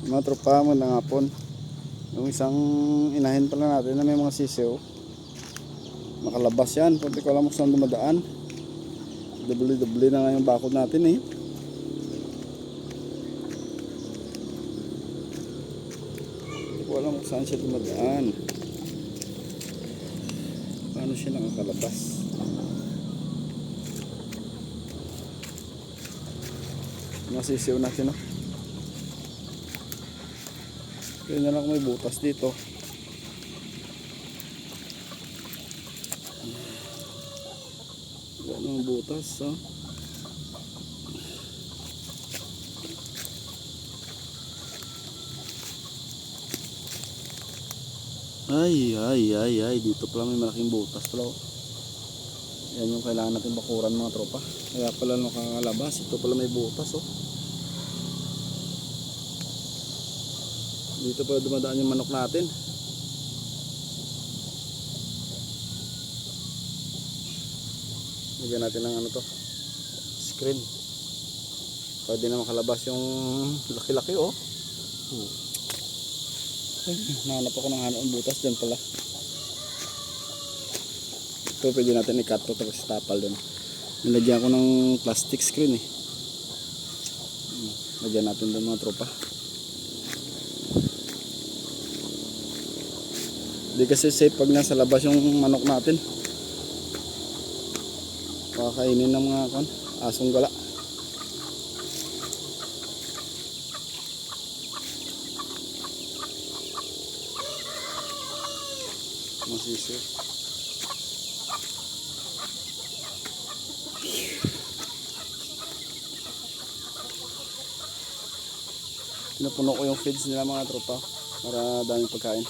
Mga tropa, magandang hapon. Yung isang inahin pala natin na may mga sisiw, makalabas yan. Punti ko alam kung saan dumadaan. Dubli-dubli na nga yung bakod natin eh. Hindi ko alam kung saan siya dumadaan. Paano siya nakakalabas? Mga sisiw natin oh. Kaya na lang may butas dito. Wala namang butas oh. Ay, dito pala may malaking butas pala oh. Yan yung kailangan natin bakuran mga tropa. Kaya pala nakakalabas. Ito pala may butas oh. Dito pa dumadaan yung manok natin. Lagyan natin ng ano to, screen. Pwede na makalabas yung laki-laki oh. Ay, nahanap ako ng hanong butas dyan pala. Ito pwede natin i-cut to tapos tapal dun. Nilagyan ko ng plastic screen eh. Lagyan natin dun mga tropa. Hindi kasi safe pag nasa labas yung manok natin. Kakainin ng mga asong gala. Masisi. Pinapuno ko yung feeds nila mga tropa para daming pagkain.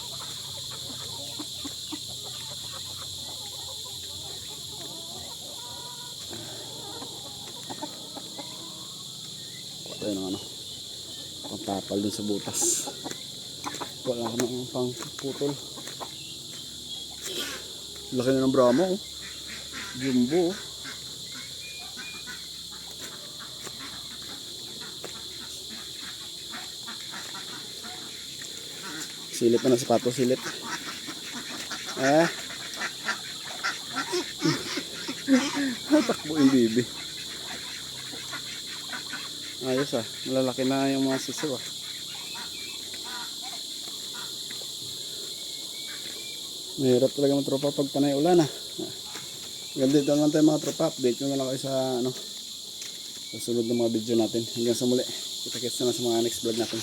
Tayo ng pangtapal din sa butas. Wala ka ng pang putol. Laki na ng Brahma oh. Jumbo oh. Silip pa na sapatos, silip. Takbo yung bibi. Ayos ah, malalaki na yung mga sisiw ah. Mahirap talaga mga tropa pag panay ulan ah. Ganito lang tayo mga tropa, update nyo na lang kayo sa susunod ng mga video natin. Hanggang sa muli, kita-kits na lang sa mga next vlog natin.